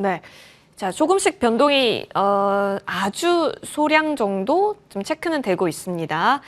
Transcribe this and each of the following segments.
네. 자, 조금씩 변동이 아주 소량 정도 좀 체크는 되고 있습니다.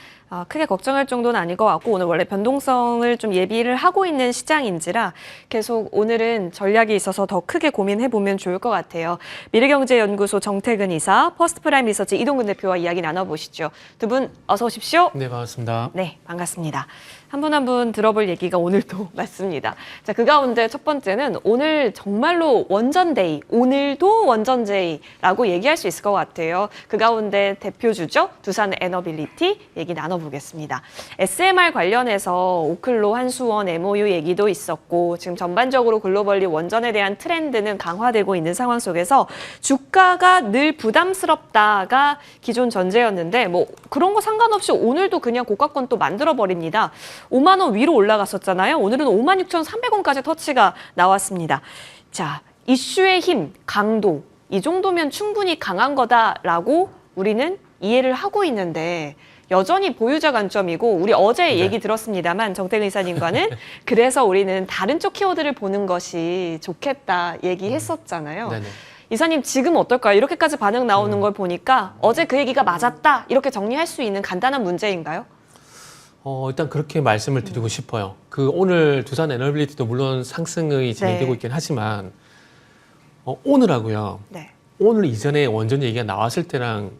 크게 걱정할 정도는 아닐 것 같고 오늘 원래 변동성을 좀 예비를 하고 있는 시장인지라 계속 오늘은 전략이 있어서 더 크게 고민해보면 좋을 것 같아요. 미래경제연구소 정태근 이사, 퍼스트프라임 리서치 이동근 대표와 이야기 나눠보시죠. 두 분 어서 오십시오. 네, 반갑습니다. 네, 반갑습니다. 한 분 한 분 들어볼 얘기가 오늘도 많습니다. 자, 그 가운데 첫 번째는 오늘 정말로 원전데이, 오늘도 원전데이라고 얘기할 수 있을 것 같아요. 그 가운데 대표주죠, 두산 에너빌리티 얘기 나눠보겠습니다. SMR 관련해서 오클로, 한수원, MOU 얘기도 있었고 지금 전반적으로 글로벌리 원전에 대한 트렌드는 강화되고 있는 상황 속에서 주가가 늘 부담스럽다가 기존 전제였는데 뭐 그런 거 상관없이 오늘도 그냥 고가권 또 만들어버립니다. 5만 원 위로 올라갔었잖아요. 오늘은 56,300원까지 터치가 나왔습니다. 자, 이슈의 힘, 강도 이 정도면 충분히 강한 거다라고 우리는 이해를 하고 있는데 여전히 보유자 관점이고 우리 어제 얘기 들었습니다만 정태근 이사님과는 그래서 우리는 다른 쪽 키워드를 보는 것이 좋겠다 얘기했었잖아요. 네네. 이사님 지금 어떨까요? 이렇게까지 반응 나오는 걸 보니까 어제 그 얘기가 맞았다 이렇게 정리할 수 있는 간단한 문제인가요? 일단 그렇게 말씀을 드리고 싶어요. 오늘 두산 에너빌리티도 물론 상승이 진행되고 있긴 하지만 오늘하고요. 네. 오늘 이전에 원전 얘기가 나왔을 때랑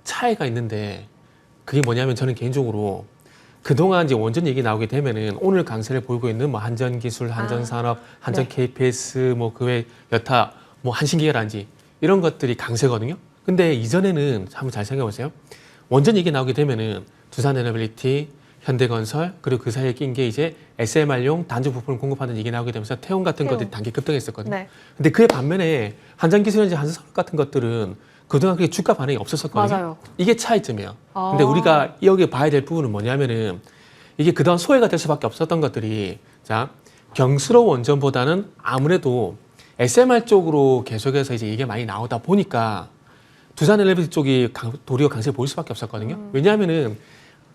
차이가 있는데 그게 뭐냐면 저는 개인적으로 그동안 이제 원전 얘기 나오게 되면은 오늘 강세를 보이고 있는 뭐 한전기술, 한전산업, 한전 KPS 뭐 그 외 여타 뭐 한신기계라든지 이런 것들이 강세거든요. 근데 이전에는 한번 잘 생각해 보세요. 원전 얘기 나오게 되면은 두산 에너빌리티, 현대건설 그리고 그 사이에 낀 게 이제 SMR용 단조 부품을 공급하는 얘기 나오게 되면서 태움 같은 것들이 단기 급등했었거든요. 네. 근데 그에 반면에 한전기술이나 한전산업 같은 것들은 그동안 그게 주가 반응이 없었었거든요. 맞아요. 이게 차이점이에요. 근데 우리가 여기 봐야 될 부분은 뭐냐면은 이게 그동안 소외가 될 수밖에 없었던 것들이 자 경수로 원전보다는 아무래도 SMR 쪽으로 계속해서 이제 이게 많이 나오다 보니까 두산 에너빌리티 쪽이 도리어 강세를 보일 수밖에 없었거든요. 왜냐하면은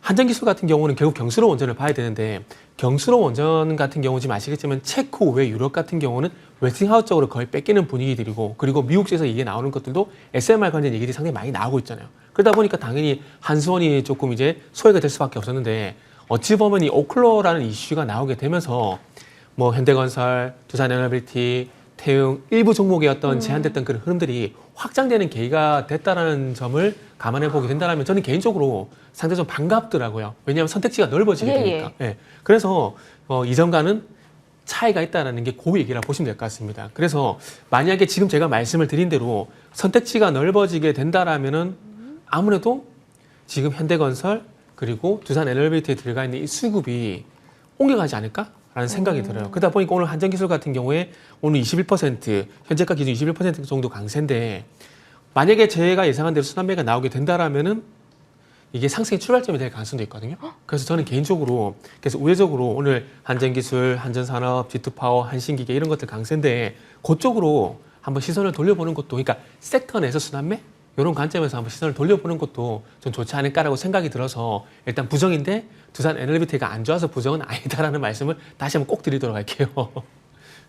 한전기술 같은 경우는 결국 경수로 원전을 봐야 되는데 경수로 원전 같은 경우 지금 아시겠지만 체코 외 유럽 같은 경우는 웨스팅하우스 쪽으로 거의 뺏기는 분위기들이고 그리고 미국에서 이게 나오는 것들도 SMR 관련 얘기들이 상당히 많이 나오고 있잖아요. 그러다 보니까 당연히 한수원이 조금 이제 소외가 될 수밖에 없었는데 어찌 보면 이 오클로라는 이슈가 나오게 되면서 뭐 현대건설, 두산 에너빌리티, 태웅 일부 종목의 어떤 제한됐던 그런 흐름들이 확장되는 계기가 됐다는 점을 감안해 보게 된다면 저는 개인적으로 상당히 좀 반갑더라고요. 왜냐하면 선택지가 넓어지게 되니까. 예. 그래서 이전과는 차이가 있다는 게 그 얘기라 보시면 될 것 같습니다. 그래서 만약에 지금 제가 말씀을 드린 대로 선택지가 넓어지게 된다라면은 아무래도 지금 현대건설 그리고 두산 에너빌리티에 들어가 있는 이 수급이 옮겨가지 않을까? 라는 생각이 들어요. 그러다 보니까 오늘 한전기술 같은 경우에 오늘 21%, 현재가 기준 21% 정도 강세인데 만약에 제가 예상한 대로 순환매가 나오게 된다라면은 이게 상승의 출발점이 될 가능성도 있거든요. 그래서 저는 개인적으로 그래서 우회적으로 오늘 한전기술, 한전산업, G2파워, 한신기계 이런 것들 강세인데 그쪽으로 한번 시선을 돌려보는 것도 그러니까 섹터 내에서 순환매 이런 관점에서 한번 시선을 돌려보는 것도 좀 좋지 않을까라고 생각이 들어서 일단 부정인데 두산 에너빌리티가 안 좋아서 부정은 아니다라는 말씀을 다시 한번 꼭 드리도록 할게요.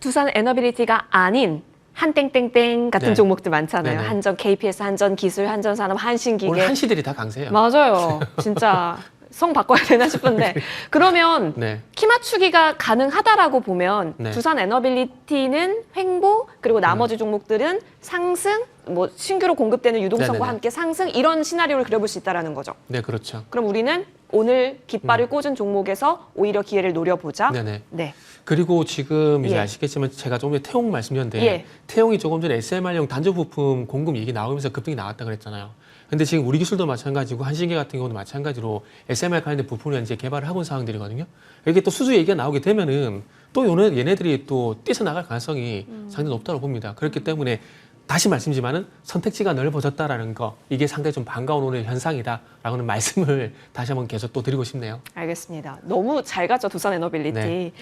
두산 에너빌리티가 아닌 한땡땡땡 같은 종목들 많잖아요. 네네. 한전 KPS, 한전기술, 한전산업, 한신기계. 오늘 한시들이 다 강세예요. 맞아요. 진짜 성 바꿔야 되나 싶은데 그러면 키 맞추기가 가능하다라고 보면 두산 에너빌리티는 횡보 그리고 나머지 종목들은 상승 뭐 신규로 공급되는 유동성과 함께 상승 이런 시나리오를 그려볼 수 있다는 거죠. 네, 그렇죠. 그럼 우리는 오늘 깃발을 꽂은 종목에서 오히려 기회를 노려보자. 네네. 네. 그리고 지금 이제 아시겠지만 제가 조금 전에 태용 말씀드렸는데 태용이 조금 전에 SMR용 단조 부품 공급 얘기 나오면서 급등이 나왔다 그랬잖아요. 근데 지금 우리 기술도 마찬가지고 한신계 같은 경우도 마찬가지로 SMR 관련된 부품을 이제 개발을 하고 있는 상황들이거든요. 이게 또 수주 얘기가 나오게 되면은 또 얘네들이 또 뛰쳐나갈 가능성이 상당히 높다고 봅니다. 그렇기 때문에 다시 말씀드리지만은 선택지가 넓어졌다라는 거 이게 상당히 좀 반가운 오늘 현상이다라고는 말씀을 다시 한번 계속 또 드리고 싶네요. 알겠습니다. 너무 잘 갔죠 두산 에너빌리티.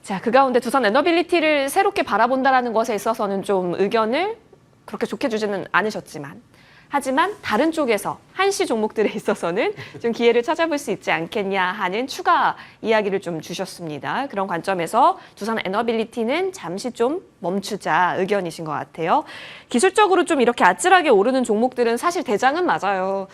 자, 그 가운데 두산 에너빌리티를 새롭게 바라본다라는 것에 있어서는 좀 의견을 그렇게 좋게 주지는 않으셨지만 하지만 다른 쪽에서 한시 종목들에 있어서는 좀 기회를 찾아볼 수 있지 않겠냐 하는 추가 이야기를 좀 주셨습니다. 그런 관점에서 두산 에너빌리티는 잠시 좀 멈추자 의견이신 것 같아요. 기술적으로 좀 이렇게 아찔하게 오르는 종목들은 사실 대장은 맞아요.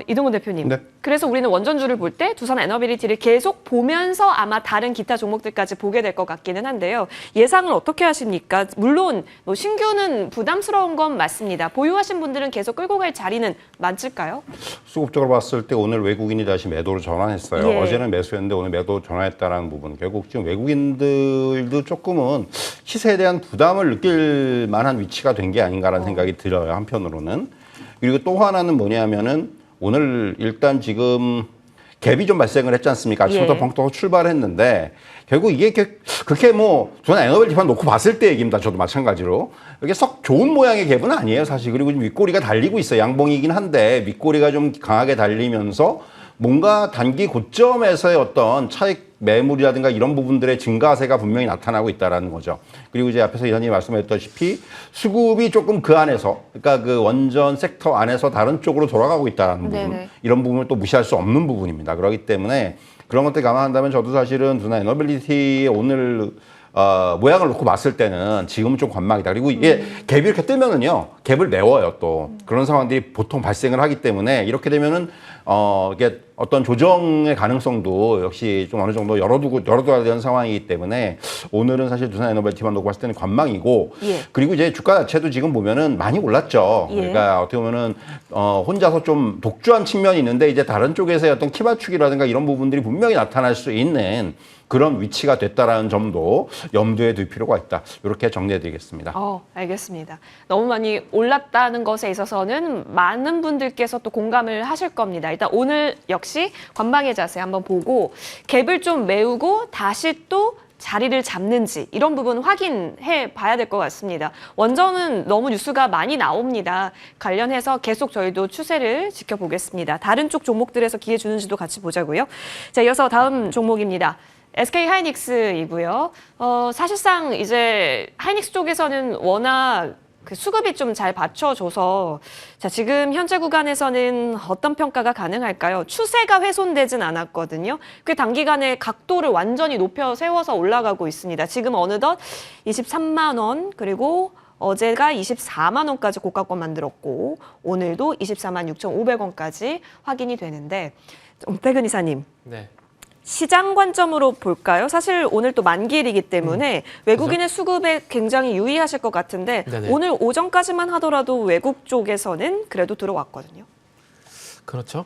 이동훈 대표님. 네. 그래서 우리는 원전주를 볼 때 두산 에너빌리티를 계속 보면서 아마 다른 기타 종목들까지 보게 될 것 같기는 한데요. 예상을 어떻게 하십니까? 물론 뭐 신규는 부담스러운 건 맞습니다. 보유하신 분들은 계속 끌고 갈 자리는 많을까요? 수급적으로 봤을 때 오늘 외국인이 다시 매도로 전환했어요. 예. 어제는 매수했는데 오늘 매도 전환했다는 부분. 결국 지금 외국인들도 조금은 시세에 대한 부담을 느낄 만한 위치가 된 게 아닌가라는 생각이 들어요. 한편으로는. 그리고 또 하나는 뭐냐면은 오늘 일단 지금 갭이 좀 발생을 했지 않습니까? 아침부터 예. 벙 떠서 출발했는데 결국 이게 그렇게 뭐 저는 에너벨티만 놓고 봤을 때 얘기입니다. 저도 마찬가지로. 이게 썩 좋은 모양의 갭은 아니에요, 사실. 그리고 지금 윗꼬리가 달리고 있어요. 양봉이긴 한데 윗꼬리가 좀 강하게 달리면서 뭔가 단기 고점에서의 어떤 차익 매물이라든가 이런 부분들의 증가세가 분명히 나타나고 있다는 거죠. 그리고 이제 앞에서 이사님이 말씀하셨다시피 수급이 조금 그 안에서, 그러니까 그 원전 섹터 안에서 다른 쪽으로 돌아가고 있다는 부분, 네네. 이런 부분을 또 무시할 수 없는 부분입니다. 그렇기 때문에 그런 것들 감안한다면 저도 사실은 두산 에너빌리티의 오늘 모양을 놓고 봤을 때는 지금은 좀 관망이다. 그리고 이게 갭이 이렇게 뜨면은요, 갭을 메워요, 또. 그런 상황들이 보통 발생을 하기 때문에 이렇게 되면은, 이게 어떤 조정의 가능성도 역시 좀 어느 정도 열어둬야 되는 상황이기 때문에 오늘은 사실 두산 에너벨티만 놓고 봤을 때는 관망이고, 예. 그리고 이제 주가 자체도 지금 보면은 많이 올랐죠. 예. 그러니까 어떻게 보면은, 혼자서 좀 독주한 측면이 있는데 이제 다른 쪽에서의 어떤 키맞추기라든가 이런 부분들이 분명히 나타날 수 있는 그런 위치가 됐다라는 점도 염두에 둘 필요가 있다. 이렇게 정리해드리겠습니다. 알겠습니다. 너무 많이 올랐다는 것에 있어서는 많은 분들께서 또 공감을 하실 겁니다. 일단 오늘 역시 관망의 자세 한번 보고 갭을 좀 메우고 다시 또 자리를 잡는지 이런 부분 확인해 봐야 될 것 같습니다. 원전은 너무 뉴스가 많이 나옵니다. 관련해서 계속 저희도 추세를 지켜보겠습니다. 다른 쪽 종목들에서 기회 주는지도 같이 보자고요. 자, 이어서 다음 종목입니다. SK 하이닉스이고요. 사실상 이제 하이닉스 쪽에서는 워낙 그 수급이 좀 잘 받쳐줘서 자, 지금 현재 구간에서는 어떤 평가가 가능할까요? 추세가 훼손되진 않았거든요. 그 단기간에 각도를 완전히 높여 세워서 올라가고 있습니다. 지금 어느덧 23만 원 그리고 어제가 24만 원까지 고가권 만들었고 오늘도 24만 6,500원까지 확인이 되는데 엄태근 이사님. 네. 시장 관점으로 볼까요? 사실 오늘 또 만기일이기 때문에 외국인의 수급에 굉장히 유의하실 것 같은데 네네. 오늘 오전까지만 하더라도 외국 쪽에서는 그래도 들어왔거든요. 그렇죠.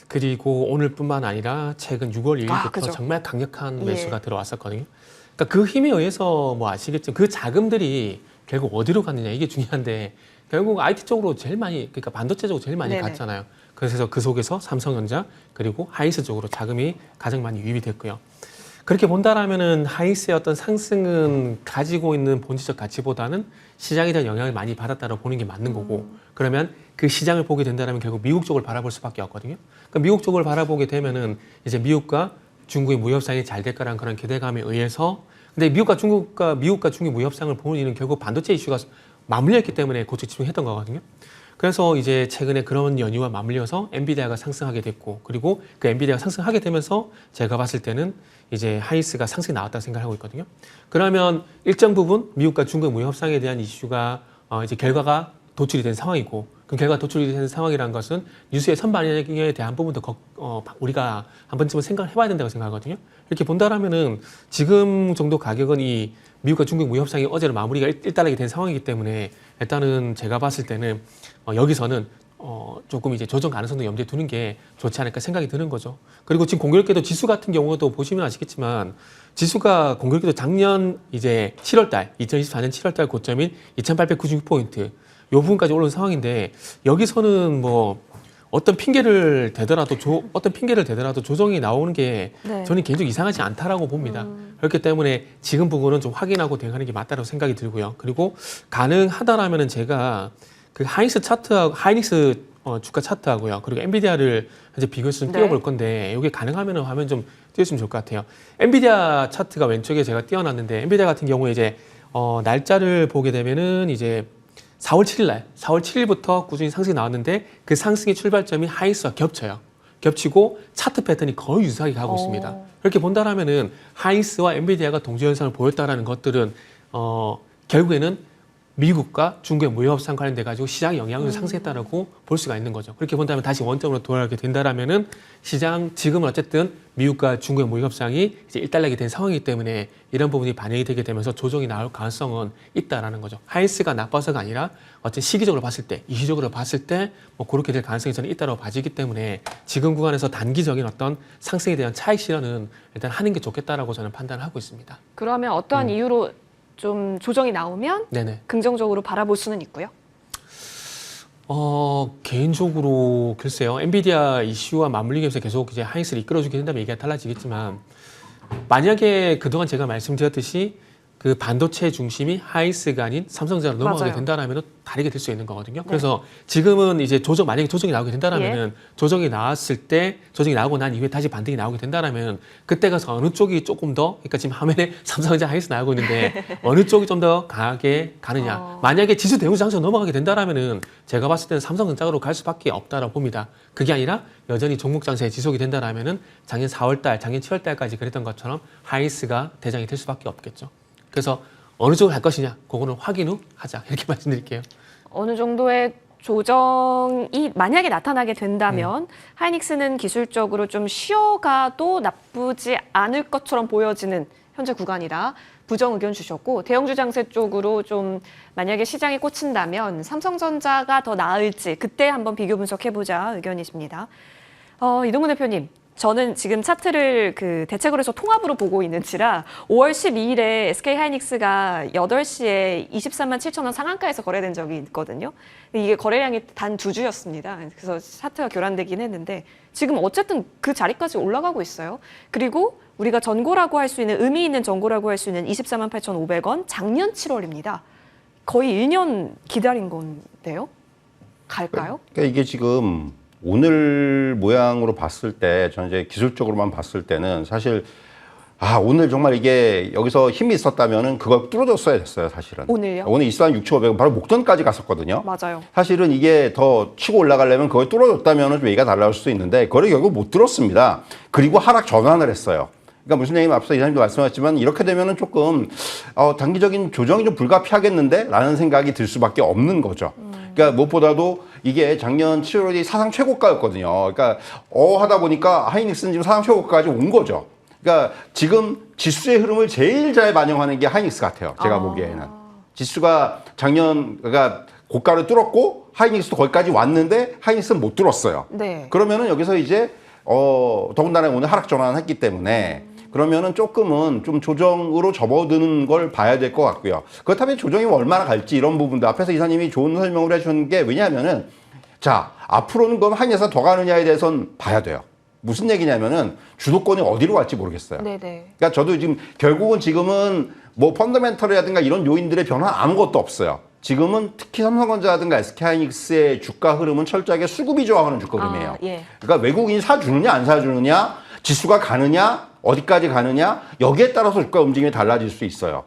그리고 오늘뿐만 아니라 최근 6월 1일부터 그죠. 정말 강력한 예. 매수가 들어왔었거든요. 그러니까 그 힘에 의해서 뭐 아시겠지만 그 자금들이 결국 어디로 갔느냐 이게 중요한데 결국 IT 쪽으로 제일 많이, 그러니까 반도체 쪽으로 제일 많이 네네. 갔잖아요. 그래서 그 속에서 삼성전자 그리고 하이닉스 쪽으로 자금이 가장 많이 유입이 됐고요. 그렇게 본다라면은 하이닉스의 어떤 상승은 가지고 있는 본질적 가치보다는 시장에 대한 영향을 많이 받았다고 보는 게 맞는 거고, 그러면 그 시장을 보게 된다면 결국 미국 쪽을 바라볼 수밖에 없거든요. 그러니까 미국 쪽을 바라보게 되면은 이제 미국과 중국의 무협상이 잘 될 거라는 그런 기대감에 의해서, 근데 미국과 중국의 무협상을 보는 이유는 결국 반도체 이슈가 맞물렸기 때문에 그쪽 집중했던 거거든요. 그래서 이제 최근에 그런 연유와 맞물려서 엔비디아가 상승하게 됐고, 그리고 그 엔비디아가 상승하게 되면서 제가 봤을 때는 이제 하이닉스가 상승이 나왔다고 생각하고 있거든요. 그러면 일정 부분 미국과 중국 무협상에 대한 이슈가 이제 결과가 도출이 된 상황이고, 그 결과 도출이 된 상황이라는 것은 뉴스의 선반영에 대한 부분도 우리가 한 번쯤은 생각을 해봐야 된다고 생각하거든요. 이렇게 본다라면은 지금 정도 가격은 이 미국과 중국 무협상이 어제로 마무리가 일단락이 된 상황이기 때문에 일단은 제가 봤을 때는 여기서는 조금 이제 조정 가능성도 염두에 두는 게 좋지 않을까 생각이 드는 거죠. 그리고 지금 공교롭게도 지수 같은 경우도 보시면 아시겠지만 지수가 공교롭게도 작년 이제 7월달 2024년 7월달 고점인 2,896포인트 요 부분까지 올라온 상황인데 여기서는 뭐 어떤 핑계를 대더라도 조정이 나오는 게 네. 저는 개인적으로 이상하지 않다라고 봅니다. 그렇기 때문에 지금 부분은 좀 확인하고 대응하는 게 맞다고 생각이 들고요. 그리고 가능하다라면은 제가 그 하이닉스 주가 차트하고요. 그리고 엔비디아를 이제 비교해서 좀 네. 띄워볼 건데 이게 가능하면은 화면 좀 띄워주시면 좋을 것 같아요. 엔비디아 차트가 왼쪽에 제가 띄워놨는데 엔비디아 같은 경우에 이제 날짜를 보게 되면은 이제 4월 7일 날, 4월 7일부터 꾸준히 상승이 나왔는데 그 상승의 출발점이 하이닉스와 겹쳐요. 겹치고 차트 패턴이 거의 유사하게 가고 있습니다. 그렇게 본다라면은 하이닉스와 엔비디아가 동조 현상을 보였다라는 것들은 결국에는 미국과 중국의 무역협상 관련돼 가지고 시장의 영향으로 상승했다라고 볼 수가 있는 거죠. 그렇게 본다면 다시 원점으로 돌아가게 된다라면은 시장 지금은 어쨌든 미국과 중국의 무역협상이 이제 일단락이 된 상황이기 때문에 이런 부분이 반영이 되게 되면서 조정이 나올 가능성은 있다라는 거죠. 하이닉스가 나빠서가 아니라 어쨌든 시기적으로 봤을 때, 이시적으로 봤을 때 뭐 그렇게 될 가능성이 저는 있다고 봐지기 때문에 지금 구간에서 단기적인 어떤 상승에 대한 차익 실현은 일단 하는 게 좋겠다라고 저는 판단을 하고 있습니다. 그러면 어떠한 이유로 좀 조정이 나오면 네네. 긍정적으로 바라볼 수는 있고요. 개인적으로 글쎄요. 엔비디아 이슈와 맞물리면서 계속 이제 하이닉스를 이끌어주게 된다면 얘기가 달라지겠지만 만약에 그동안 제가 말씀드렸듯이 그 반도체 중심이 하이닉스가 아닌 삼성전자로 넘어가게 맞아요. 된다라면 다르게 될 수 있는 거거든요. 그래서 지금은 이제 만약에 조정이 나오게 된다라면 조정이 나왔을 때 조정이 나오고 난 이후에 다시 반등이 나오게 된다라면 그때 가서 어느 쪽이 조금 더 그러니까 지금 화면에 삼성전자 하이닉스 나오고 있는데 어느 쪽이 좀 더 강하게 가느냐. 만약에 지수 대우장처럼 넘어가게 된다라면은 제가 봤을 때는 삼성전자로 갈 수밖에 없다라고 봅니다. 그게 아니라 여전히 종목 장세에 지속이 된다라면은 작년 4월달, 작년 7월달까지 그랬던 것처럼 하이닉스가 대장이 될 수밖에 없겠죠. 그래서 어느 쪽을 할 것이냐, 그거는 확인 후 하자 이렇게 말씀드릴게요. 어느 정도의 조정이 만약에 나타나게 된다면 하이닉스는 기술적으로 좀 쉬어가도 나쁘지 않을 것처럼 보여지는 현재 구간이라 부정 의견 주셨고 대형주 장세 쪽으로 좀 만약에 시장이 꽂힌다면 삼성전자가 더 나을지 그때 한번 비교 분석해보자 의견이십니다. 이동근 대표님. 저는 지금 차트를 그 대책으로 해서 통합으로 보고 있는지라 5월 12일에 SK 하이닉스가 8시에 23만 7천 원 상한가에서 거래된 적이 있거든요. 근데 이게 거래량이 단 2주였습니다. 그래서 차트가 교란되긴 했는데 지금 어쨌든 그 자리까지 올라가고 있어요. 그리고 우리가 전고라고 할 수 있는 의미 있는 전고라고 할 수 있는 24만 8,500원 작년 7월입니다. 거의 1년 기다린 건데요. 갈까요? 그러니까 이게 지금 오늘 모양으로 봤을 때 저는 이제 기술적으로만 봤을 때는 사실 오늘 정말 이게 여기서 힘이 있었다면은 그걸 뚫어줬어야 됐어요, 사실은. 오늘요? 오늘 24,6,500원 바로 목전까지 갔었거든요. 맞아요. 사실은 이게 더 치고 올라가려면 그걸 뚫어줬다면은 좀 얘기가 달라질 수도 있는데 그걸 결국 못 뚫었습니다. 그리고 하락 전환을 했어요. 그러니까 무슨 얘기냐면 앞서 이사님도 말씀하셨지만 이렇게 되면은 조금 단기적인 조정이 좀 불가피하겠는데? 라는 생각이 들 수밖에 없는 거죠. 그러니까 무엇보다도 이게 작년 7월이 사상 최고가였거든요. 그러니까 하다 보니까 하이닉스는 지금 사상 최고가까지 온 거죠. 그러니까 지금 지수의 흐름을 제일 잘 반영하는 게 하이닉스 같아요. 제가 보기에는. 지수가 작년 그러니까 고가를 뚫었고 하이닉스도 거기까지 왔는데 하이닉스는 못 뚫었어요. 네. 그러면은 여기서 이제 더군다나 오늘 하락 전환을 했기 때문에 그러면은 조금은 좀 조정으로 접어드는 걸 봐야 될 것 같고요. 그렇다면 조정이 얼마나 갈지 이런 부분도 앞에서 이사님이 좋은 설명을 해주는 게 왜냐하면은 자 앞으로는 그럼 하이닉스가 더 가느냐에 대해서는 봐야 돼요. 무슨 얘기냐면은 주도권이 어디로 갈지 모르겠어요. 네네. 그러니까 저도 지금 결국은 지금은 뭐 펀더멘털이라든가 이런 요인들의 변화 아무것도 없어요. 지금은 특히 삼성전자라든가 SK하이닉스의 주가 흐름은 철저하게 수급이 좋아하는 주가 흐름이에요. 예. 그러니까 외국인이 사주느냐 안 사주느냐, 지수가 가느냐, 어디까지 가느냐 여기에 따라서 주가 움직임이 달라질 수 있어요.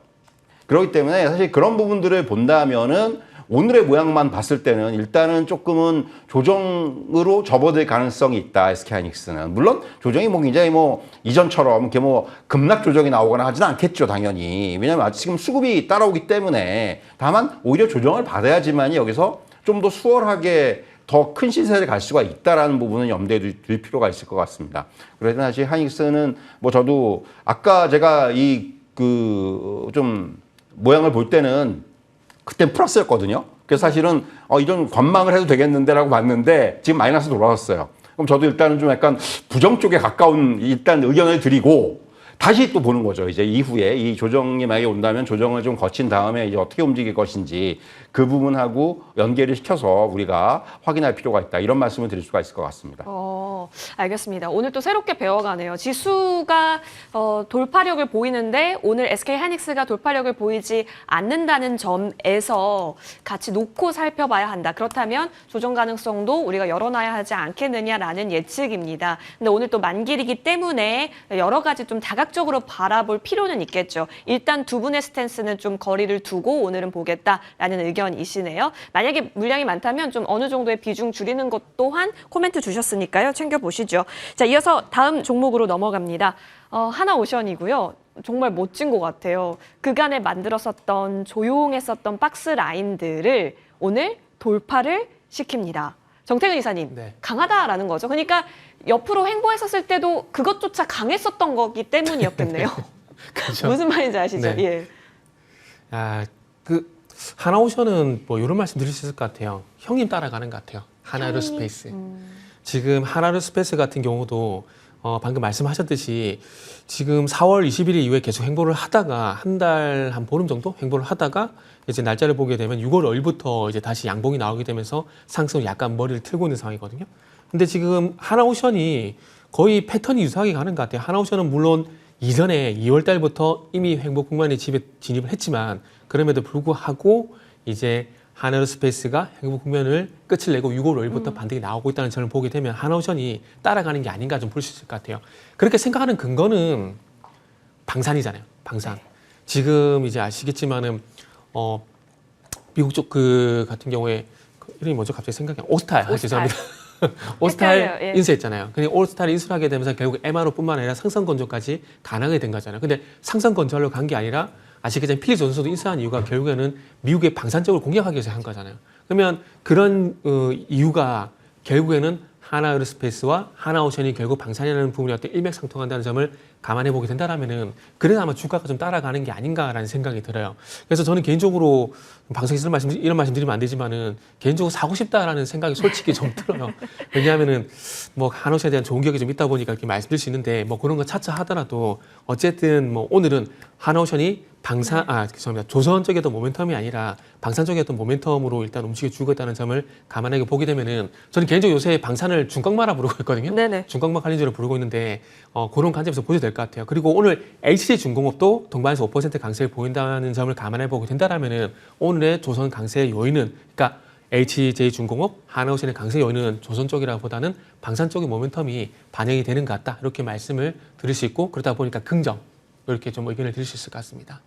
그렇기 때문에 사실 그런 부분들을 본다면은 오늘의 모양만 봤을 때는 일단은 조금은 조정으로 접어들 가능성이 있다. SK하이닉스는 물론 조정이 뭐 굉장히 뭐 이전처럼 이렇게 뭐 급락 조정이 나오거나 하지는 않겠죠, 당연히. 왜냐하면 아직 지금 수급이 따라오기 때문에 다만 오히려 조정을 받아야지만이 여기서 좀 더 수월하게 더 큰 시세를 갈 수가 있다라는 부분은 염두에 둘 필요가 있을 것 같습니다. 그래서 사실 하이닉스는 뭐 저도 아까 제가 좀 모양을 볼 때는 그때 플러스였거든요. 그래서 사실은 이런 관망을 해도 되겠는데라고 봤는데 지금 마이너스 돌아왔어요. 그럼 저도 일단은 좀 약간 부정 쪽에 가까운 일단 의견을 드리고 다시 또 보는 거죠. 이제 이후에 이 조정이 만약에 온다면 조정을 좀 거친 다음에 이제 어떻게 움직일 것인지 그 부분하고 연계를 시켜서 우리가 확인할 필요가 있다. 이런 말씀을 드릴 수가 있을 것 같습니다. 알겠습니다. 오늘 또 새롭게 배워가네요. 지수가 돌파력을 보이는데 오늘 SK 하이닉스가 돌파력을 보이지 않는다는 점에서 같이 놓고 살펴봐야 한다. 그렇다면 조정 가능성도 우리가 열어놔야 하지 않겠느냐라는 예측입니다. 근데 오늘 또 만길이기 때문에 여러 가지 좀 다각적으로 바라볼 필요는 있겠죠. 일단 두 분의 스탠스는 좀 거리를 두고 오늘은 보겠다라는 의견이시네요. 만약에 물량이 많다면 좀 어느 정도의 비중 줄이는 것 또한 코멘트 주셨으니까요. 챙겨보시죠. 자, 이어서 다음 종목으로 넘어갑니다. 하나오션이고요. 정말 멋진 것 같아요. 그간에 만들었었던 조용했었던 박스 라인들을 오늘 돌파를 시킵니다. 정태근 이사님, 네. 강하다라는 거죠. 그러니까 옆으로 횡보했었을 때도 그것조차 강했었던 거기 때문이었겠네요. 그렇죠. 무슨 말인지 아시죠? 네. 예. 하나오션은 뭐 이런 말씀 드릴 수 있을 것 같아요. 형님 따라가는 것 같아요. 하나에로스페이스. 지금 하나에로스페이스 같은 경우도 방금 말씀하셨듯이 지금 4월 20일 이후에 계속 횡보를 하다가 한 달 한 보름 정도 횡보를 하다가 이제 날짜를 보게 되면 6월 1일부터 이제 다시 양봉이 나오게 되면서 상승 약간 머리를 틀고 있는 상황이거든요. 근데 지금 하나오션이 거의 패턴이 유사하게 가는 것 같아요. 하나오션은 물론 이전에 2월 달부터 이미 횡보 국면에 진입을 했지만 그럼에도 불구하고 이제 하나에로스페이스가 횡보 국면을 끝을 내고 6월 5일부터 반등이 나오고 있다는 점을 보게 되면 하나오션이 따라가는 게 아닌가 좀 볼 수 있을 것 같아요. 그렇게 생각하는 근거는 방산이잖아요. 방산. 지금 이제 아시겠지만은 미국 쪽 같은 경우에 이름이 뭐죠? 갑자기 생각이 안 오스탈. 죄송합니다. 오스탈 헷갈려요. 예. 인수했잖아요. 근데 오스탈을 인수를 하게 되면서 결국 MRO뿐만 아니라 상선 건조까지 가능하게 된 거잖아요. 근데 상선 건조하려고 간 게 아니라 아시겠지만 필립 존슨도 인수한 이유가 결국에는 미국의 방산 쪽을 공략하기 위해서 한 거잖아요. 그러면 그런 이유가 결국에는 하나에로스페이스와 하나오션이 결국 방산이라는 부분이 어떤 일맥상통한다는 점을 감안해 보게 된다라면은 그래서 아마 주가가 좀 따라가는 게 아닌가라는 생각이 들어요. 그래서 저는 개인적으로 방송에서 이런 말씀 드리면 안 되지만은 개인적으로 사고 싶다라는 생각이 솔직히 좀 들어요. 왜냐하면은 뭐 하나오션에 대한 좋은 기억이 좀 있다 보니까 이렇게 말씀드릴 수 있는데 뭐 그런 거 차차 하더라도 어쨌든 뭐 오늘은 하나오션이 죄송합니다. 조선 쪽에도 모멘텀이 아니라 방산 쪽에 어떤 모멘텀으로 일단 움직여주고 있다는 점을 감안하게 보게 되면은 저는 개인적으로 요새 방산을 중꺾마라 부르고 있거든요. 네네. 중꺾마 관련주로 부르고 있는데 그런 관점에서 보셔도 될 것 같아요. 그리고 오늘 HC중공업도 동반에서 5% 강세를 보인다는 점을 감안해 보게 된다라면은 오늘의 조선 강세의 요인은 그러니까 HJ중공업, 하나오션의 강세 요인은 조선 쪽이라보다는 방산 쪽의 모멘텀이 반영이 되는 것 같다. 이렇게 말씀을 드릴 수 있고 그러다 보니까 긍정 이렇게 좀 의견을 드릴 수 있을 것 같습니다.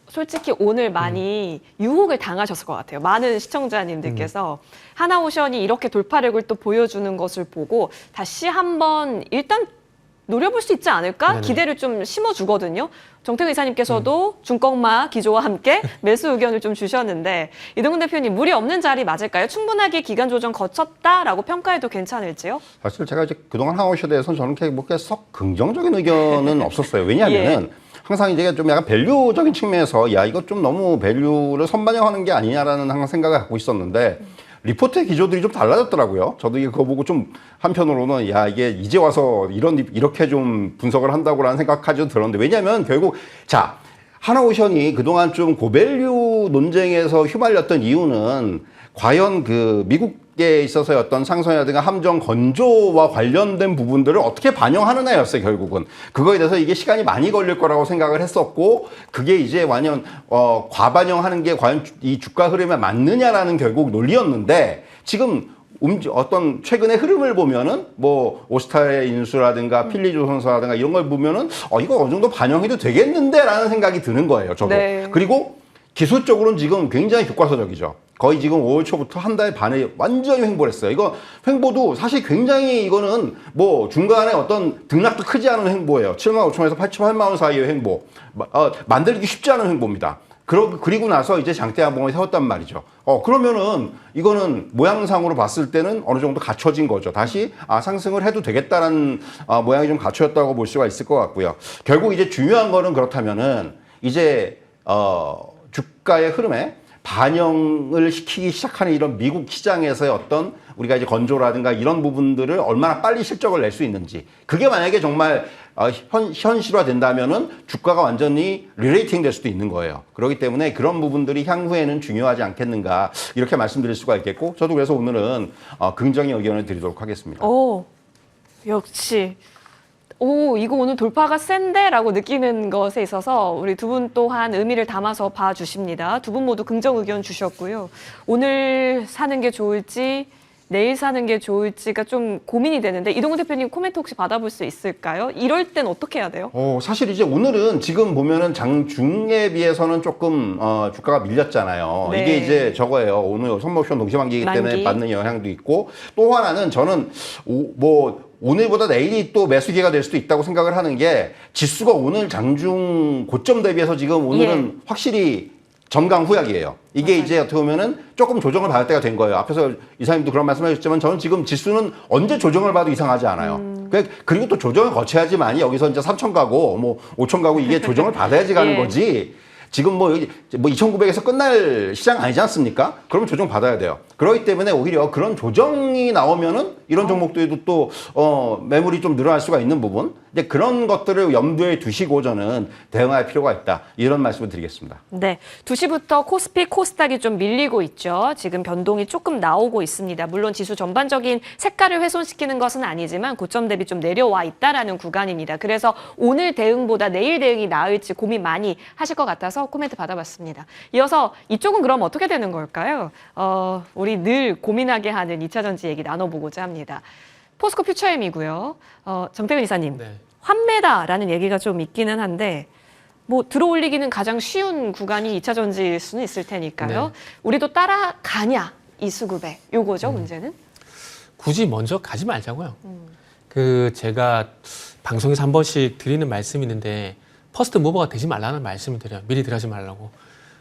솔직히 오늘 많이 유혹을 당하셨을 것 같아요. 많은 시청자님들께서 하나오션이 이렇게 돌파력을 또 보여주는 것을 보고 다시 한번 일단 노려볼 수 있지 않을까? 네네. 기대를 좀 심어주거든요. 정태근 이사님께서도 중꺾마 기조와 함께 매수 의견을 좀 주셨는데 이동근 대표님 무리 없는 자리 맞을까요? 충분하게 기간 조정 거쳤다라고 평가해도 괜찮을지요? 사실 제가 이제 그동안 하나오션에 대해서는 저는 그렇게 썩 긍정적인 의견은 없었어요. 왜냐하면은 항상 이제 좀 약간 밸류적인 측면에서 야 이거 좀 너무 밸류를 선반영하는 게 아니냐라는 항상 생각을 갖고 있었는데 리포트의 기조들이 좀 달라졌더라고요. 저도 이거 보고 좀 한편으로는 야 이게 이제 와서 이렇게 좀 분석을 한다고라는 생각까지도 들었는데 왜냐하면 결국 자 하나오션이 그동안 좀 고밸류 논쟁에서 휘말렸던 이유는 과연 그 미국에 있어서의 어떤 상선이라든가 함정 건조와 관련된 부분들을 어떻게 반영하느냐였어요, 결국은. 그거에 대해서 이게 시간이 많이 걸릴 거라고 생각을 했었고, 그게 이제 완전, 과반영하는 게 과연 이 주가 흐름에 맞느냐라는 결국 논리였는데, 지금 어떤 최근의 흐름을 보면은 뭐 오스탈의 인수라든가 필리조선사라든가 이런 걸 보면은 이거 어느 정도 반영해도 되겠는데라는 생각이 드는 거예요, 저도. 네. 그리고 기술적으로는 지금 굉장히 교과서적이죠. 거의 지금 5월 초부터 한 달 반에 완전히 횡보를 했어요. 이거 횡보도 사실 굉장히 이거는 뭐 중간에 어떤 등락도 크지 않은 횡보예요. 7만 5천에서 88만 원 사이의 횡보. 만들기 쉽지 않은 횡보입니다. 그리고 나서 이제 장대 양봉을 세웠단 말이죠. 그러면은 이거는 모양상으로 봤을 때는 어느 정도 갖춰진 거죠. 다시 상승을 해도 되겠다라는 모양이 좀 갖춰졌다고 볼 수가 있을 것 같고요. 결국 이제 중요한 거는 그렇다면은 이제 주가의 흐름에 반영을 시키기 시작하는 이런 미국 시장에서의 어떤 우리가 이제 건조라든가 이런 부분들을 얼마나 빨리 실적을 낼 수 있는지 그게 만약에 정말 현실화된다면은 주가가 완전히 리레이팅 될 수도 있는 거예요. 그렇기 때문에 그런 부분들이 향후에는 중요하지 않겠는가 이렇게 말씀드릴 수가 있겠고 저도 그래서 오늘은 긍정의 의견을 드리도록 하겠습니다. 역시. 오, 이거 오늘 돌파가 센데? 라고 느끼는 것에 있어서 우리 두 분 또한 의미를 담아서 봐주십니다. 두 분 모두 긍정 의견 주셨고요. 오늘 사는 게 좋을지, 내일 사는 게 좋을지가 좀 고민이 되는데, 이동훈 대표님 코멘트 혹시 받아볼 수 있을까요? 이럴 땐 어떻게 해야 돼요? 사실 이제 오늘은 지금 보면은 장중에 비해서는 조금 주가가 밀렸잖아요. 네. 이게 이제 저거예요. 오늘 선모옵션 동시만기이기 때문에 만기. 받는 영향도 있고, 또 하나는 저는 오늘보다 내일이 또 매수 기회가 될 수도 있다고 생각을 하는 게, 지수가 오늘 장중 고점 대비해서 지금 오늘은 확실히 전강 후약이에요. 이게 맞아요. 이제 어떻게 보면은 조금 조정을 받을 때가 된 거예요. 앞에서 이사님도 그런 말씀 하셨지만, 저는 지금 지수는 언제 조정을 봐도 이상하지 않아요. 그리고 또 조정을 거쳐야지만이 여기서 이제 3천 가고 뭐 5천 가고 이게 조정을 받아야지 가는 예. 거지. 지금 뭐 여기 뭐 2,900에서 끝날 시장 아니지 않습니까? 그러면 조정 받아야 돼요. 그렇기 때문에 오히려 그런 조정이 나오면은 이런 종목들도 또 매물이 좀 늘어날 수가 있는 부분. 이제 그런 것들을 염두에 두시고 저는 대응할 필요가 있다. 이런 말씀을 드리겠습니다. 네, 2시부터 코스피, 코스닥이 좀 밀리고 있죠. 지금 변동이 조금 나오고 있습니다. 물론 지수 전반적인 색깔을 훼손시키는 것은 아니지만 고점 대비 좀 내려와 있다라는 구간입니다. 그래서 오늘 대응보다 내일 대응이 나을지 고민 많이 하실 것 같아서 코멘트 받아봤습니다. 이어서 이쪽은 그럼 어떻게 되는 걸까요? 우리 늘 고민하게 하는 2차전지 얘기 나눠보고자 합니다. 포스코 퓨처엠이고요. 정태근 이사님, 네. 환매다라는 얘기가 좀 있기는 한데 뭐 들어올리기는 가장 쉬운 구간이 2차 전지일 수는 있을 테니까요. 네. 우리도 따라가냐 이 수급에 요거죠 문제는. 굳이 먼저 가지 말자고요. 그 제가 방송에서 한 번씩 드리는 말씀이 있는데 퍼스트 무버가 되지 말라는 말씀을 드려요. 미리 들어가지 말라고.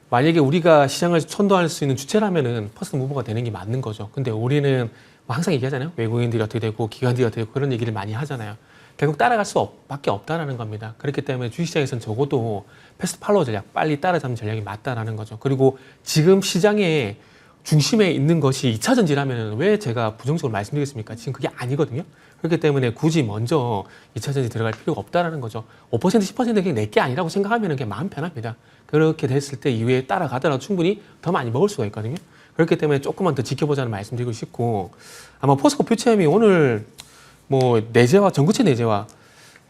만약에 우리가 시장을 선도할 수 있는 주체라면은 퍼스트 무버가 되는 게 맞는 거죠. 근데 우리는 뭐 항상 얘기하잖아요. 외국인들이 어떻게 되고 기관들이 어떻게 되고 그런 얘기를 많이 하잖아요. 결국 따라갈 수밖에 없다라는 겁니다. 그렇기 때문에 주식시장에서는 적어도 패스트 팔로우 전략, 빨리 따라잡는 전략이 맞다라는 거죠. 그리고 지금 시장의 중심에 있는 것이 2차 전지라면 왜 제가 부정적으로 말씀드리겠습니까? 지금 그게 아니거든요. 그렇기 때문에 굳이 먼저 2차 전지 들어갈 필요가 없다라는 거죠. 5%, 10% 그냥 내게 아니라고 생각하면 그냥 마음 편합니다. 그렇게 됐을 때 이후에 따라가더라도 충분히 더 많이 먹을 수가 있거든요. 그렇기 때문에 조금만 더 지켜보자는 말씀드리고 싶고, 아마 포스코 퓨처엠이 오늘 뭐 내재화, 전구체 내재화,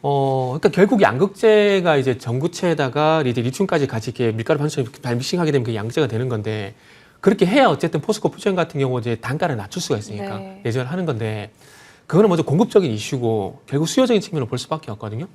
그러니까 결국 양극재가 이제 전구체에다가 이제 리튬까지 같이 이렇게 밀가루 반응처럼 믹싱하게 되면 그게 양극재가 되는 건데, 그렇게 해야 어쨌든 포스코 퓨처엠 같은 경우 이제 단가를 낮출 수가 있으니까 네. 내재화를 하는 건데, 그거는 먼저 공급적인 이슈고 결국 수요적인 측면을 볼 수밖에 없거든요.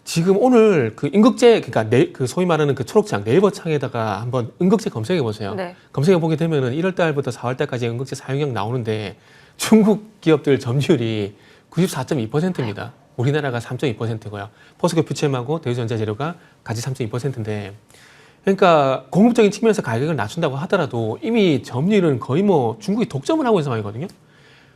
지금 오늘 그 임극재, 그러니까 그 소위 말하는 그 초록창 네이버 창에다가 한번 임극재 검색해 보세요. 네. 검색해 보게 되면은 1월 달부터 4월 달까지 임극재 사용량 나오는데 중국 기업들 점유율이 94.2%입니다. 우리나라가 3.2%고요. 포스코 퓨처엠하고 대우전자재료가 같이 3.2%인데, 그러니까 공급적인 측면에서 가격을 낮춘다고 하더라도 이미 점유율은 거의 뭐 중국이 독점을 하고 있는 상황이거든요.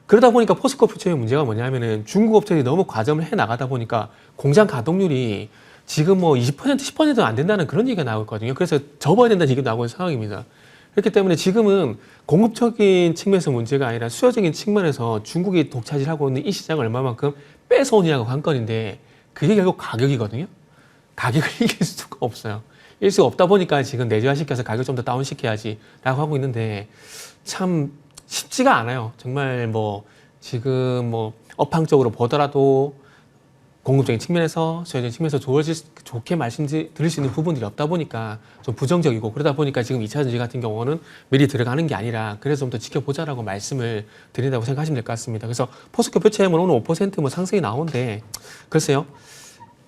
그러다 보니까 포스코 퓨처의 문제가 뭐냐면은 중국 업체들이 너무 과점을 해 나가다 보니까 공장 가동률이 지금 뭐 20%, 10%도 안 된다는 그런 얘기가 나오고 있거든요. 그래서 접어야 된다는 얘기가 나오고 있는 상황입니다. 그렇기 때문에 지금은 공급적인 측면에서 문제가 아니라 수요적인 측면에서 중국이 독차지하고 있는 이 시장을 얼마만큼 뺏어오느냐가 관건인데, 그게 결국 가격이거든요. 가격을 이길 수가 없어요. 이길 수가 없다 보니까 지금 내재화시켜서 가격 좀 더 다운시켜야지라고 하고 있는데 참 쉽지가 않아요. 정말 뭐 지금 뭐 업황적으로 보더라도 공급적인 측면에서 수요적인 측면에서 좋게 말씀드릴 수 있는 부분들이 없다 보니까 좀 부정적이고, 그러다 보니까 지금 2차 전지 같은 경우는 미리 들어가는 게 아니라 그래서 좀 더 지켜보자라고 말씀을 드린다고 생각하시면 될 것 같습니다. 그래서 포스코 퓨처엠은 오늘 5%뭐 상승이 나오는데, 글쎄요.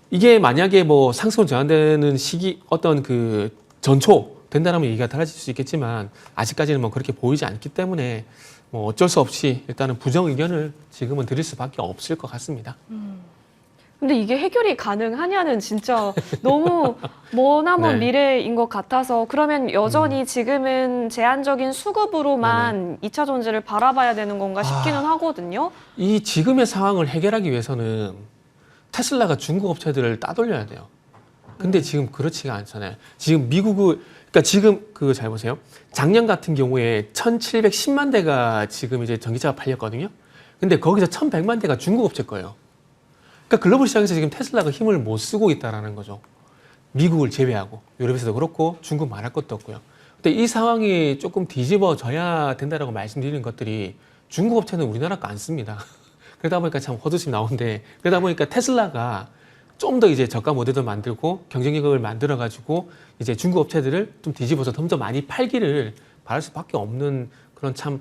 이게 만약에 뭐 상승으로 전환되는 시기 어떤 그 전초 된다라면 얘기가 달라질 수 있겠지만 아직까지는 뭐 그렇게 보이지 않기 때문에 뭐 어쩔 수 없이 일단은 부정 의견을 지금은 드릴 수밖에 없을 것 같습니다. 근데 이게 해결이 가능하냐는 진짜 너무 머나먼 네. 미래인 것 같아서, 그러면 여전히 지금은 제한적인 수급으로만 2차 전지를 바라봐야 되는 건가 싶기는 하거든요. 이 지금의 상황을 해결하기 위해서는 테슬라가 중국 업체들을 따돌려야 돼요. 근데 지금 그렇지가 않잖아요. 지금 그러니까 지금 그거 잘 보세요. 작년 같은 경우에 1,710만 대가 지금 이제 전기차가 팔렸거든요. 근데 거기서 1,100만 대가 중국 업체 거예요. 그러니까 글로벌 시장에서 지금 테슬라가 힘을 못 쓰고 있다라는 거죠. 미국을 제외하고 유럽에서도 그렇고 중국 말할 것도 없고요. 근데 이 상황이 조금 뒤집어져야 된다라고 말씀드리는 것들이, 중국 업체는 우리나라 거 안 씁니다. 그러다 보니까 참 헛웃음이 나오는데 그러다 보니까 테슬라가 좀 더 이제 저가 모델도 만들고 경쟁력을 만들어 가지고 이제 중국 업체들을 좀 뒤집어서 좀 더 많이 팔기를 바랄 수밖에 없는 그런 참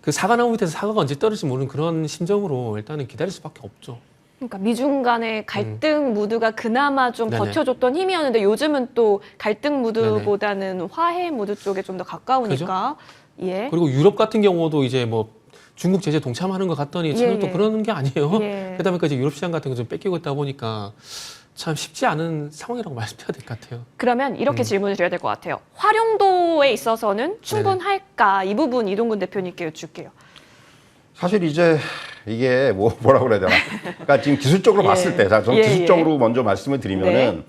그 사과 나무 밑에서 사과가 언제 떨어질지 모르는 그런 심정으로 일단은 기다릴 수밖에 없죠. 그러니까 미중 간의 갈등 무드가 그나마 좀 네네. 버텨줬던 힘이었는데 요즘은 또 갈등 무드보다는 화해 무드 쪽에 좀 더 가까우니까 예. 그리고 유럽 같은 경우도 이제 뭐 중국 제재 동참하는 것 같더니 전혀 예, 또 예. 그러는 게 아니에요. 예. 그러다 보니까 이제 유럽 시장 같은 거 좀 뺏기고 있다 보니까 참 쉽지 않은 상황이라고 말씀드려야 될 것 같아요. 그러면 이렇게 질문을 드려야 될 것 같아요. 활용도에 있어서는 충분할까? 이 부분 이동근 대표님께 여쭐게요. 사실 이제 이게 뭐라고 그래야 되나? 그러니까 지금 기술적으로 예. 봤을 때, 자, 저는 예, 기술적으로 먼저 말씀을 드리면은 네.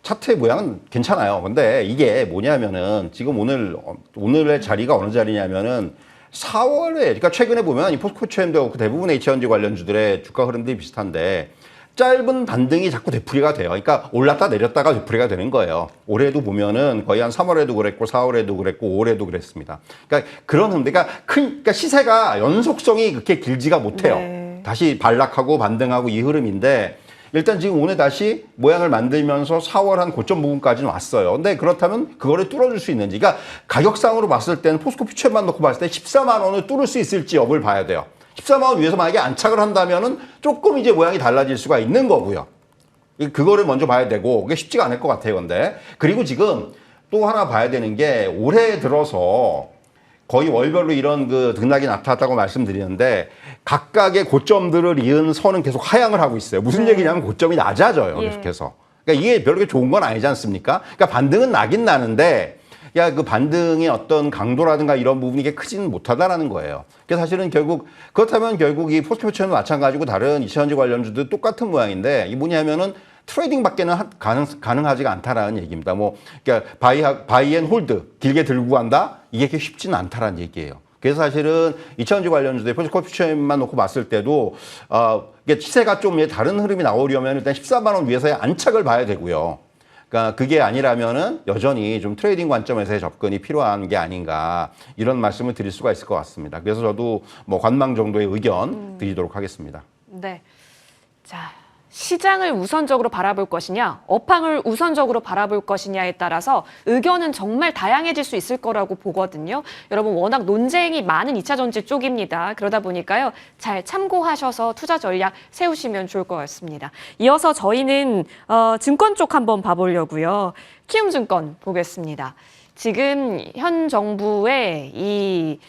차트의 모양은 괜찮아요. 근데 이게 뭐냐면은 지금 오늘의 자리가 어느 자리냐면은 4월에, 그러니까 최근에 보면 이 포스코프레임도 대부분 H&G 관련주들의 주가 흐름들이 비슷한데 짧은 반등이 자꾸 되풀이가 돼요. 그러니까 올랐다 내렸다가 되풀이가 되는 거예요. 올해도 보면은 거의 한 3월에도 그랬고 4월에도 그랬고 올해도 그랬습니다. 그러니까 그런 흐름, 그러니까 시세가 연속성이 그렇게 길지가 못해요. 네. 다시 반락하고 반등하고 이 흐름인데 일단 지금 오늘 다시 모양을 만들면서 4월 한 고점 부분까지는 왔어요. 근데 그렇다면 그거를 뚫어줄 수 있는지, 그러니까 가격상으로 봤을 때는 포스코 퓨처만 놓고 봤을 때 14만 원을 뚫을 수 있을지 여부를 봐야 돼요. 14만 원 위에서 만약에 안착을 한다면은 조금 이제 모양이 달라질 수가 있는 거고요. 그거를 먼저 봐야 되고 그게 쉽지가 않을 것 같아요. 근데 그리고 지금 또 하나 봐야 되는 게 올해 들어서 거의 월별로 이런 그 등락이 나타났다고 말씀드리는데 각각의 고점들을 이은 선은 계속 하향을 하고 있어요. 무슨 얘기냐면 고점이 낮아져요. 예. 계속해서. 그러니까 이게 별로 좋은 건 아니지 않습니까? 그러니까 반등은 나긴 나는데 야, 그 반등의 어떤 강도라든가 이런 부분이 이게 크지는 못하다라는 거예요. 그래서 사실은 그렇다면 결국 이 포스코프처럼 마찬가지고 다른 H&G 관련주도 똑같은 모양인데 이 뭐냐면은 트레이딩밖에는 가능하지가 않다라는 얘기입니다. 그러니까 바이 앤 홀드 길게 들고 간다 이게 그렇게 쉽지는 않다라는 얘기예요. 그래서 사실은 H&G 관련주들 포스코프처럼만 놓고 봤을 때도 이게 시세가 좀 다른 흐름이 나오려면 일단 14만 원 위에서의 안착을 봐야 되고요. 그러니까 그게 아니라면은 여전히 좀 트레이딩 관점에서의 접근이 필요한 게 아닌가 이런 말씀을 드릴 수가 있을 것 같습니다. 그래서 저도 뭐 관망 정도의 의견 드리도록 하겠습니다. 네. 자, 시장을 우선적으로 바라볼 것이냐, 업황을 우선적으로 바라볼 것이냐에 따라서 의견은 정말 다양해질 수 있을 거라고 보거든요. 여러분 워낙 논쟁이 많은 2차 전지 쪽입니다. 그러다 보니까요. 잘 참고하셔서 투자 전략 세우시면 좋을 것 같습니다. 이어서 저희는 증권 쪽 한번 봐보려고요. 키움증권 보겠습니다. 지금 현 정부의 이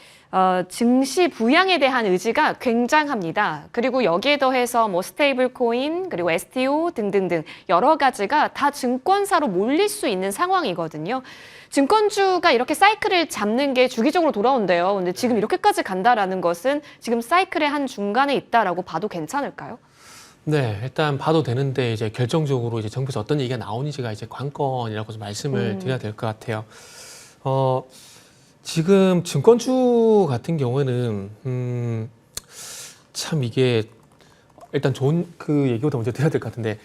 증시 부양에 대한 의지가 굉장합니다. 그리고 여기에 더해서 뭐 스테이블 코인, 그리고 STO 등등등 여러 가지가 다 증권사로 몰릴 수 있는 상황이거든요. 증권주가 이렇게 사이클을 잡는 게 주기적으로 돌아온대요. 근데 지금 이렇게까지 간다라는 것은 지금 사이클의 한 중간에 있다라고 봐도 괜찮을까요? 네, 일단 봐도 되는데 이제 결정적으로 이제 정부에서 어떤 얘기가 나오는지가 이제 관건이라고 좀 말씀을 드려야 될 것 같아요. 지금 증권주 같은 경우에는 참 이게 일단 좋은 그 얘기부터 먼저 드려야 될 것 같은데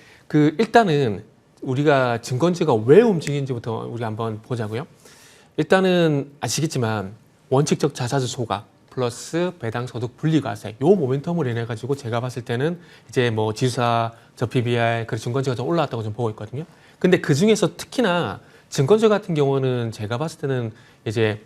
일단은 우리가 증권주가 왜 움직이는지부터 우리가 한번 보자고요. 일단은 아시겠지만 원칙적 자사주 소각 플러스 배당 소득 분리과세 요 모멘텀을 인해 가지고 제가 봤을 때는 이제 뭐 지수사 저 PBR 그리고 증권주가 좀 올라왔다고 좀 보고 있거든요. 근데 그 중에서 특히나 증권주 같은 경우는 제가 봤을 때는 이제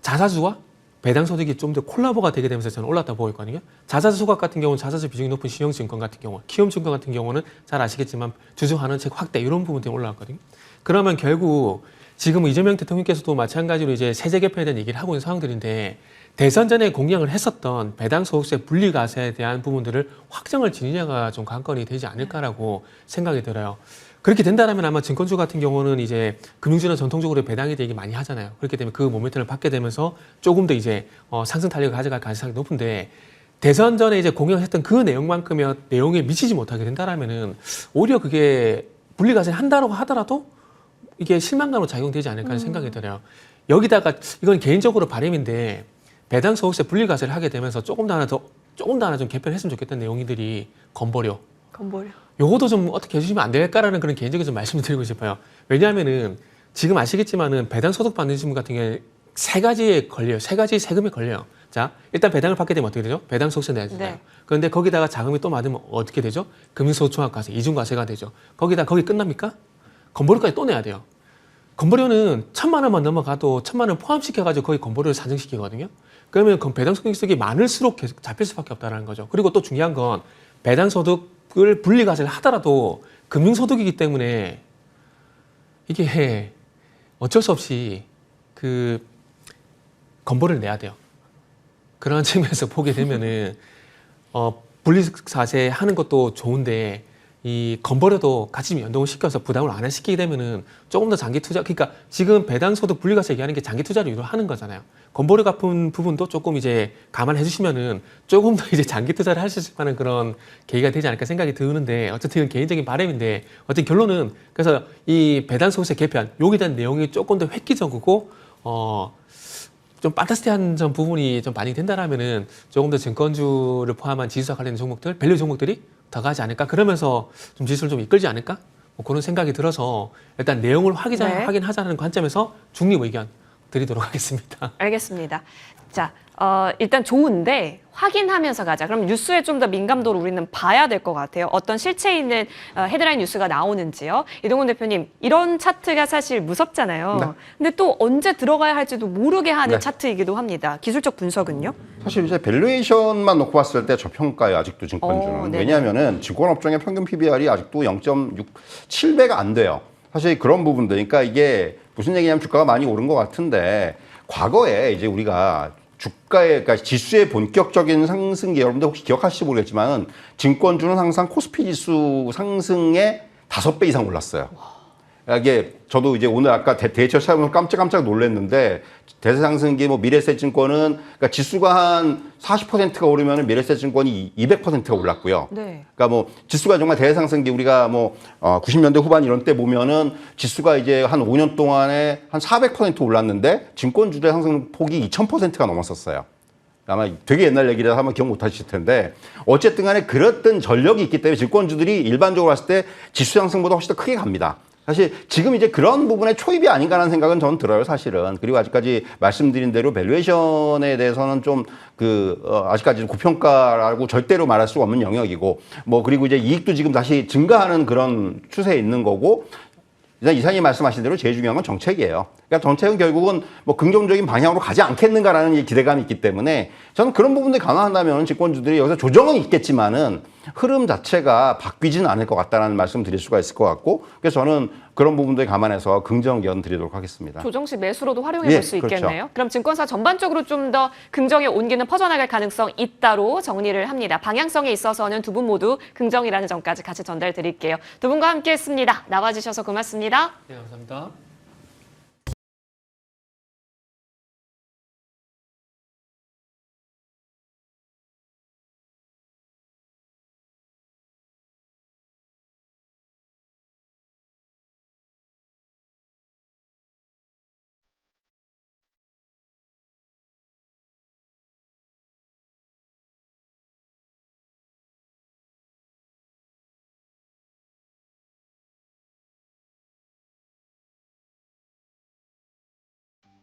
자사주와 배당 소득이 좀 더 콜라보가 되게 되면서 저는 올랐다 보고 있거든요. 자사주 소각 같은 경우는 자사주 비중이 높은 신용증권 같은 경우, 키움증권 같은 경우는 잘 아시겠지만 주주 환원책 확대 이런 부분 때문에 올라왔거든요. 그러면 결국 지금 이재명 대통령께서도 마찬가지로 이제 세제 개편에 대한 얘기를 하고 있는 상황들인데 대선 전에 공약을 했었던 배당 소득세 분리과세에 대한 부분들을 확정을 지느냐가 좀 관건이 되지 않을까라고 생각이 들어요. 그렇게 된다면 아마 증권주 같은 경우는 이제 금융주는 전통적으로 배당에 대해 많이 하잖아요. 그렇기 때문에 그 모멘텀을 받게 되면서 조금 더 이제 상승 탄력을 가져갈 가능성이 높은데 대선 전에 이제 공약했던 그 내용만큼의 내용에 미치지 못하게 된다면은 오히려 그게 분리과세를 한다고 하더라도 이게 실망감으로 작용되지 않을까 하는 생각이 들어요. 여기다가 이건 개인적으로 바람인데 배당 소득세 분리과세를 하게 되면서 조금 더 하나 좀 개편했으면 좋겠다는 내용들이 건보료. 요것도 좀 어떻게 해주시면 안 될까라는 그런 개인적인 좀 말씀을 드리고 싶어요. 왜냐하면은 지금 아시겠지만은 배당 소득 받는 분 같은 경우에 세 가지 세금이 걸려요. 자, 일단 배당을 받게 되면 어떻게 되죠? 배당 소득세 내야 되잖아요. 네. 그런데 거기다가 자금이 또 많으면 어떻게 되죠? 금융소득종합과세, 이중과세가 되죠. 거기 끝납니까? 건보료까지 또 내야 돼요. 건보료는 1,000만 원만 넘어가도 1,000만 원 포함시켜가지고 거의 건보료를 산정시키거든요. 그러면 그 배당소득이 많을수록 계속 잡힐 수밖에 없다는 거죠. 그리고 또 중요한 건 배당소득을 분리과세를 하더라도 금융소득이기 때문에 이게 어쩔 수 없이 그 건보료를 내야 돼요. 그런 측면에서 보게 되면은 분리과세 하는 것도 좋은데 이 건보료도 같이 좀 연동을 시켜서 부담을 안 시키게 되면은 조금 더 장기 투자, 그러니까 지금 배당소득 분리과세 얘기하는 게 장기 투자를 유도하는 거잖아요. 건보료 갚은 부분도 조금 이제 감안해 주시면은 조금 더 이제 장기 투자를 할 수 있을 만한 그런 계기가 되지 않을까 생각이 드는데, 어쨌든 이건 개인적인 바람인데, 어쨌든 결론은 그래서 이 배당소득세 개편 여기에 대한 내용이 조금 더 획기적이고 좀 판타스티한 점 부분이 좀 반영이 된다라면은 조금 더 증권주를 포함한 지수와 관련된 종목들, 밸류 종목들이 더 가지 않을까? 그러면서 좀 지수를 좀 이끌지 않을까? 뭐 그런 생각이 들어서 일단 내용을 확인하자는 관점에서 중립 의견 드리도록 하겠습니다. 알겠습니다. 자, 일단 좋은데 확인하면서 가자. 그럼 뉴스에 좀 더 민감도를 우리는 봐야 될 것 같아요. 어떤 실체 있는 헤드라인 뉴스가 나오는지요. 이동훈 대표님, 이런 차트가 사실 무섭잖아요. 네. 근데 또 언제 들어가야 할지도 모르게 하는 네. 차트이기도 합니다. 기술적 분석은요? 사실 이제 밸류에이션만 놓고 봤을 때 저평가예요, 아직도 증권주는. 네네. 왜냐하면은 증권업종의 평균 PBR이 아직도 0.67배가 안 돼요. 사실 그런 부분들, 그러니까 이게 무슨 얘기냐면 주가가 많이 오른 것 같은데, 과거에 이제 우리가 주가의, 그러니까 지수의 본격적인 상승기, 여러분들 혹시 기억하실지 모르겠지만 증권주는 항상 코스피 지수 상승의 5배 이상 올랐어요. 이게 저도 이제 오늘 아까 데이터 찾아보면 깜짝 놀랐는데, 대세상승기 뭐 미래에셋증권은 그러니까 지수가 한 40%가 오르면 미래에셋증권이 200%가 올랐고요. 네. 그러니까 뭐 지수가 정말 대상승기 우리가 뭐 90년대 후반 이런 때 보면은 지수가 이제 한 5년 동안에 한 400% 올랐는데 증권주의 상승 폭이 2000%가 넘었었어요. 아마 되게 옛날 얘기라서 한번 기억 못 하실 텐데, 어쨌든 간에 그랬던 전력이 있기 때문에 증권주들이 일반적으로 봤을 때 지수 상승보다 훨씬 더 크게 갑니다. 사실 지금 이제 그런 부분에 초입이 아닌가라는 생각은 저는 들어요, 사실은. 그리고 아직까지 말씀드린 대로 밸류에이션에 대해서는 좀 아직까지 고평가라고 절대로 말할 수가 없는 영역이고, 뭐 그리고 이제 이익도 지금 다시 증가하는 그런 추세에 있는 거고, 일단 이사님 말씀하신 대로 제일 중요한 건 정책이에요. 그러니까 정책은 결국은 뭐 긍정적인 방향으로 가지 않겠는가라는 기대감이 있기 때문에 저는 그런 부분들이 감안한다면 증권주들이 여기서 조정은 있겠지만은 흐름 자체가 바뀌지는 않을 것 같다는 말씀 드릴 수가 있을 것 같고, 그래서 저는 그런 부분들 감안해서 긍정 의견 드리도록 하겠습니다. 조정 시 매수로도 활용해 볼 수 그렇죠. 있겠네요. 그럼 증권사 전반적으로 좀 더 긍정의 온기는 퍼져나갈 가능성 있다로 정리를 합니다. 방향성에 있어서는 두 분 모두 긍정이라는 점까지 같이 전달 드릴게요. 두 분과 함께했습니다. 나와주셔서 고맙습니다. 네, 감사합니다.